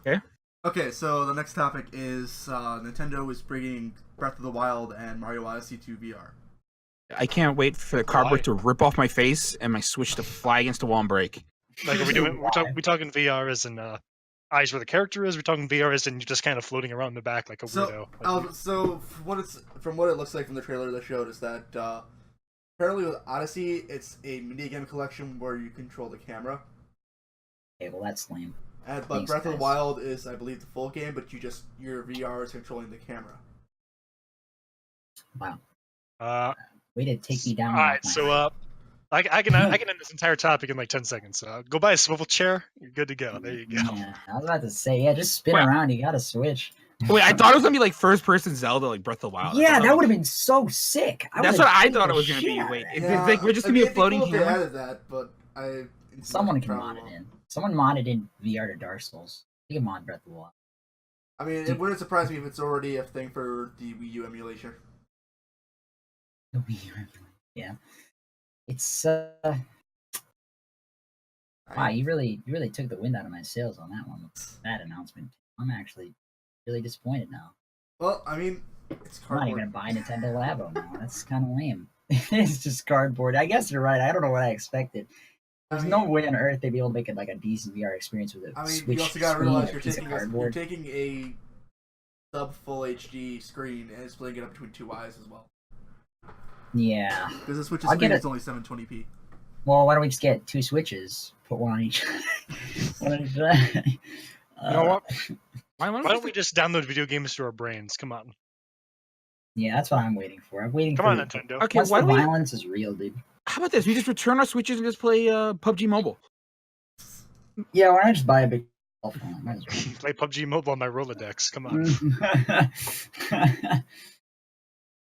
Okay. Okay, so the next topic is Nintendo is bringing Breath of the Wild and Mario Odyssey to VR. I can't wait for the Why? cardboard to rip off my face and my Switch to fly against the wall and break. Like, are we Say doing? why? We talking VR as in eyes where the character is? We're talking VR as in you're just kind of floating around in the back like a weirdo. So from what it looks like from the trailer they showed is that apparently with Odyssey it's a mini game collection where you control the camera. Okay, well that's lame. But Thanks, Breath of the guys. Wild is, I believe, the full game, but your VR is controlling the camera. Wow. Way Way to take me down. All right, so I can end this entire topic in like 10 seconds. Go buy a swivel chair. You're good to go. There you go. Yeah, I was about to say, just spin Wait. around. You got to switch. Wait, I thought it was gonna be like first person Zelda, like Breath of the Wild. Yeah, that would have been so sick. That's what I thought it was gonna be. Wait, if like, we're just gonna be a floating They camera. added that, but Someone can probably mod it won't. in. Someone modded in VR to Dark Souls. You can mod Breath of the Wild. I mean, it wouldn't surprise me if it's already a thing for the Wii U emulation. Yeah, it's wow. You really took the wind out of my sails on that one with that announcement. I'm actually really disappointed now. Well, I mean, it's I'm not cardboard. even gonna buy Nintendo Labo now. That's kind of lame. It's just cardboard. I guess you're right. I don't know what I expected. There's no way on earth they'd be able to make it like a decent VR experience with a I mean, Switch you also gotta screen realize and a piece of you're cardboard. taking a sub full HD screen and splitting it up between two eyes as well. Yeah. Because the Switch's I'll screen get is only 720p. Well, why don't we just get two Switches? Put one on each. One on each side. You know what? Why Why don't we just download video games to our brains? Come on. Yeah, that's what I'm waiting for. I'm waiting Come for on, Nintendo. Okay, once why the don't we? violence is real, dude. How about this? We just return our Switches and just play PUBG Mobile. Yeah, why not just buy a big cell phone? Might as Play PUBG Mobile on my Rolodex. Come on. well.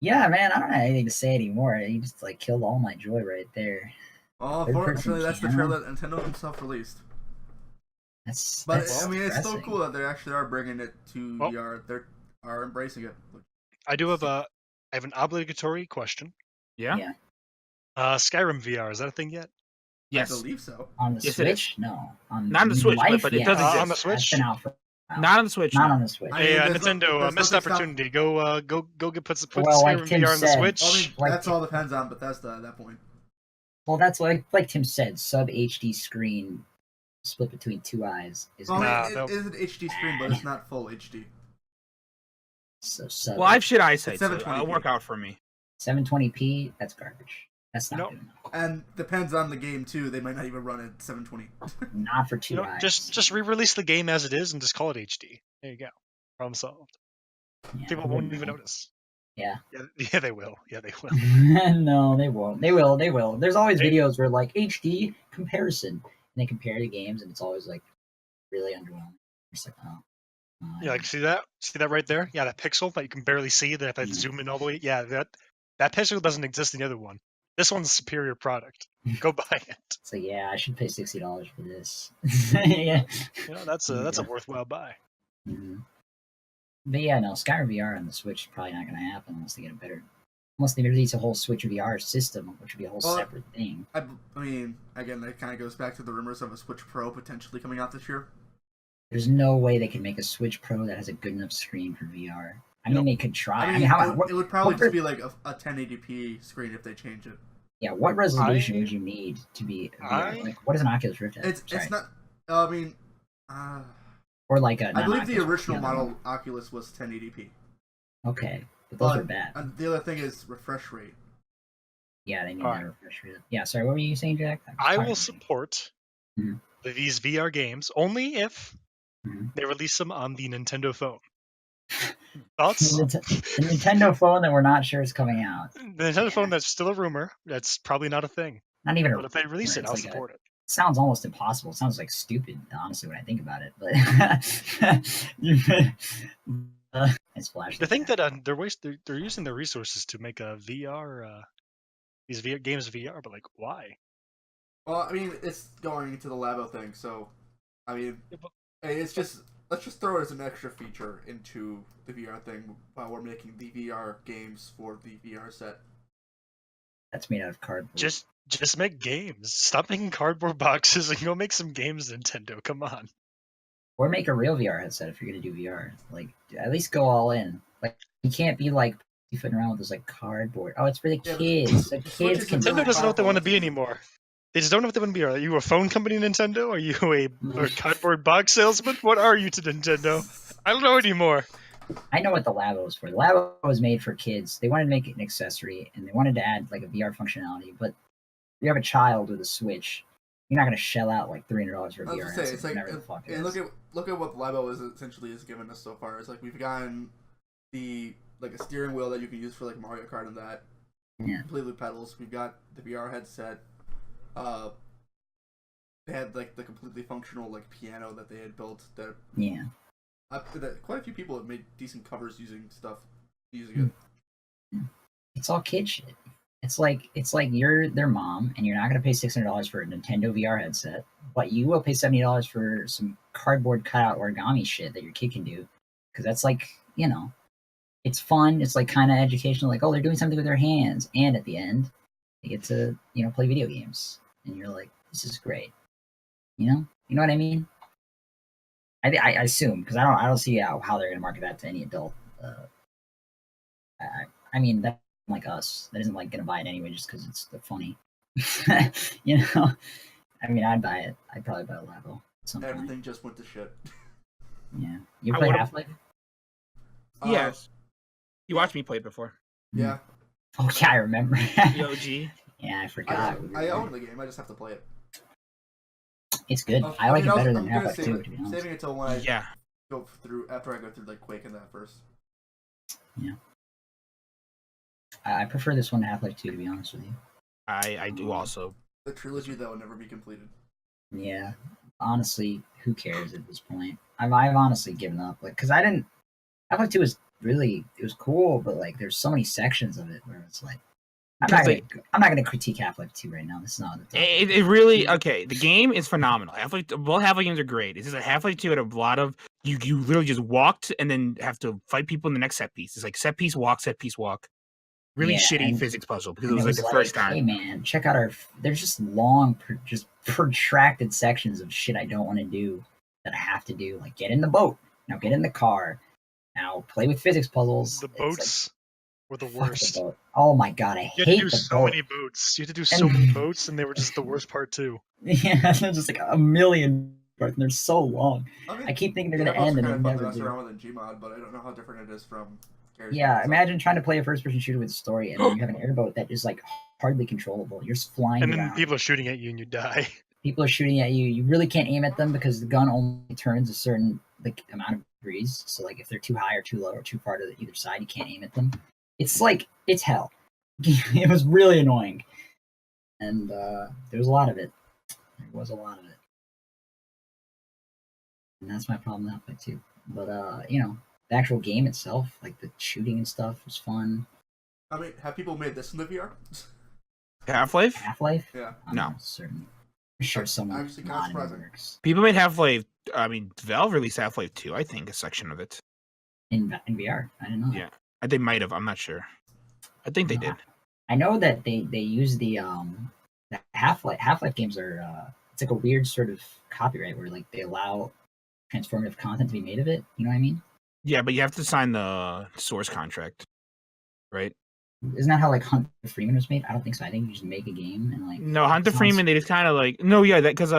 Yeah, man, I don't have anything to say anymore. You just like killed all my joy right there. Well, Third-person unfortunately, that's the camera? trailer that Nintendo himself released. But I mean, it's still depressing. cool that they actually are bringing it to Well- VR. They are embracing it. I have an obligatory question. Yeah. Yeah. Skyrim VR, is that a thing yet? Yes. I believe so. On the Yes, it is. Switch? No. On Not on the Switch, life, but it yeah. does exist. On the That's Switch? been out for Not on the Switch. not no. on the Switch. I mean, Hey, there's no- Nintendo, there's missed nothing stop- opportunity. Go put Well, like Skyrim Tim VR on the said- Switch. I mean, Like- that's all depends on Bethesda at that point. Well, that's like Tim said, sub HD screen split between two eyes is Well, good. Nah, it they'll- is an HD screen, but it's not full HD. So sub Well, I have shit eyesight, It's so 720p. it'll work out for me. 720p, that's garbage. That's not Nope. good enough. And depends on the game too. They might not even run at 720. Not for two You know, eyes. just re-release the game as it is and just call it HD. There you go. Problem solved. Yeah, People I won't wouldn't even know. notice. Yeah. Yeah, they will. Yeah, they will. No, they won't. They will. They will. There's always They- videos where like HD comparison, and they compare the games, and it's always like really underwhelming. It's like, oh. Yeah, like see that right there? Yeah, that pixel that you can barely see. That if I Yeah. zoom in all the way, yeah, that pixel doesn't exist in the other one. This one's a superior product. Go buy it. So yeah, I should pay $60 for this. Yeah. You know, that's a worthwhile buy. Mhm. But yeah, no, Skyrim VR on the Switch is probably not going to happen unless they get a better, unless they release a whole Switch VR system, which would be a whole Well, separate thing. I mean, again, that kind of goes back to the rumors of a Switch Pro potentially coming out this year. There's no way they can make a Switch Pro that has a good enough screen for VR. I mean, Nope. they could try. I mean, how? it would probably what just be like a 1080p screen if they change it. Yeah, what resolution I- would you need to be VR? I- Like, what does an Oculus Rift have? It's not. I mean, Or like a. I believe the non-Oculus Rift, original the other model Oculus was 1080p. one. Okay, but those But are bad. And the other thing is refresh rate. Yeah, they need Alright. that refresh rate. Yeah, sorry, what were you saying, Jack? I Sorry. will support Mhm. these VR games only if Mhm. they release them on the Nintendo phone. Thoughts? The Nintendo phone that we're not sure is coming out. The Nintendo phone that's still a rumor. That's probably not a thing. Not even a But if they release it, it's I'll like a- support it. sounds almost impossible. It sounds like stupid, honestly, when I think about it. But it's flash. To think that they're using their resources to make a VR these VR games VR, but like why? Well, I mean, it's going into the Labo thing, so I mean, Yeah, but- hey, it's just let's just throw it as an extra feature into the VR thing while we're making the VR games for the VR set. That's made out of cardboard. Just make games. Stop making cardboard boxes and go make some games, Nintendo. Come on. Or make a real VR headset if you're gonna do VR. Like, at least go all in. Like, you can't be like footing around with this like cardboard. Oh, it's for the Yeah, but kids. The the Switch kids isn't can. Nintendo really doesn't know what they want to powerful. be anymore. They just don't know what they want to be. Are you a phone company, Nintendo? Are you a cardboard box salesman? What are you to Nintendo? I don't know anymore. I know what the Labo is for. The Labo was made for kids. They wanted to make it an accessory, and they wanted to add like a VR functionality. But if you have a child with a Switch, you're not gonna shell out like $300 for a I was VR gonna say, headset. it's like, Whatever the fuck it and is. look at what Labo is essentially has given us so far. It's like we've gotten the like a steering wheel that you can use for like Mario Kart and that, Yeah. completely with pedals. We've got the VR headset. They had like the completely functional like piano that they had built. That Yeah. that quite a few people have made decent covers using stuff using it. It's all kid shit. It's like you're their mom and you're not gonna pay $600 for a Nintendo VR headset, but you will pay $70 for some cardboard cutout origami shit that your kid can do, because that's like, it's fun. It's like kind of educational. Like, oh, they're doing something with their hands, and at the end, they get to play video games, and you're like, this is great. You know what I mean? I assume, because I don't see how they're gonna market that to any adult. I mean that like us that isn't like gonna buy it anyway just because it's funny. you know, I mean I'd buy it. I'd probably buy a Labo at some Everything point. just went to shit. Yeah, you I play would've- Half-Life? Yes. You watched me play it before. Yeah, Oh yeah, I remember. The OG. Yeah, I forgot. I own the game. I just have to play it. It's good. Oh, I like mean, it better I'm than gonna Half-Life save 2, it, to be honest. saving it till when I Yeah. go through after I go through like Quake and that first. I prefer this one to Half-Life 2, to be honest with you. I do also. The trilogy that will never be completed. Yeah, honestly, who cares at this point? I've honestly given up, like, because I didn't. Half-Life 2 was really, it was cool, but like, there's so many sections of it where it's like, I'm not gonna critique Half-Life 2 right now. This is not the topic. It really okay. The game is phenomenal. Both Half-Life games are great. It's just that Half-Life 2 had a lot of you literally just walked and then have to fight people in the next set piece. It's like set piece walk, set piece walk. Really Yeah, shitty and- physics puzzle because it And was like the first Hey time. man, check out there's just long, just protracted sections of shit I don't want to do that I have to do. Like, get in the boat, now get in the car, now play with physics puzzles. The It's boats were the like, fuck worst. the boat. Oh my god, I You had to hate do the so boat. many boats. You had to do so And- many boats, and they were just the worst part too. Yeah, there's just like a million parts, and they're so long. I mean, I keep thinking they're the gonna airboats end, are and kind they of fun to never mess do. around with in Gmod, but I don't know how different it is from. Yeah, imagine trying to play a first-person shooter with a story, and then you have an airboat that is like hardly controllable. You're just flying And then around. people are shooting at you, and you die. People are shooting at you. You really can't aim at them because the gun only turns a certain like amount of degrees. So like if they're too high or too low or too far to either side, you can't aim at them. It's like it's hell. It was really annoying, and there was a lot of it. There was a lot of it, and that's my problem with Half-Life 2. But the actual game itself, like the shooting and stuff, was fun. I mean, have people made this in the VR? Half-Life? Yeah. Half-Life? I'm No. not certain. I'm sure someone Actually, kinda surprising. works People made Half-Life. I mean, Valve released Half-Life 2. I think a section of it. in VR. I didn't know. Yeah. They might have. I'm not sure. I think they No. did. I know that they use the Half-Life games are it's like a weird sort of copyright where like they allow transformative content to be made of it. You know what I mean? Yeah, but you have to sign the source contract, right? Isn't that how like Hunt for Freeman was made? I don't think so. I think you just make a game and like No, Hunter sounds- Freeman. They just kind of like that because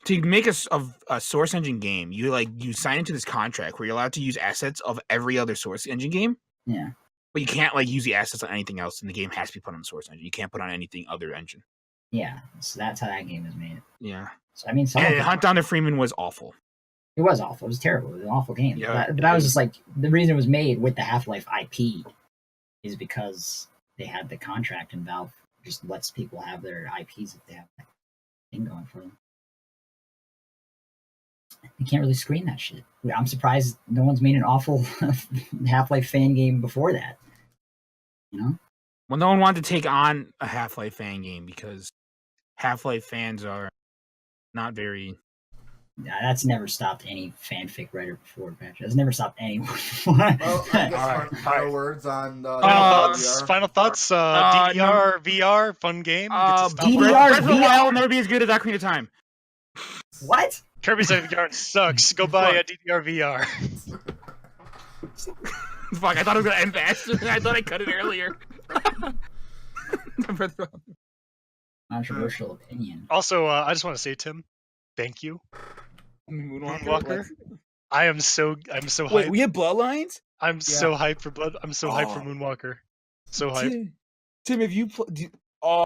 to make a source engine game, you sign into this contract where you're allowed to use assets of every other source engine game, Yeah. but you can't like use the assets on anything else, and the game has to be put on the source engine. You can't put on anything other engine. Yeah. So that's how that game was made. Yeah, So I mean, and Hunt Down the Freeman was awful. it was awful. It was terrible. It was an awful game. Yeah. But I was just like, the reason it was made with the Half-Life IP is because they had the contract and Valve just lets people have their IPs if they have that thing going for them. You can't really screen that shit. I'm surprised no one's made an awful Half-Life fan game before that. You know? Well, no one wanted to take on a Half-Life fan game because Half-Life fans are not very. That's never stopped any fanfic writer before, Patrick. That's never stopped anyone before. Well, I guess Alright, final words on Final Uh, thoughts. VR. Final thoughts. DDR, VR, fun game. Get to stop DDR, working. Breath of the VR? Wild will never be as good as Ocarina of Time. What? Kirby's VR sucks. Go buy a DDR VR. Fuck, I thought it was gonna end faster. I thought I cut it earlier. Controversial opinion. Also, I just want to say, Tim, thank you, Moonwalker. I am so hyped. Wait, we have bloodlines. I'm so hyped for Blood. I'm so hyped for Moonwalker. So hyped. Tim, if you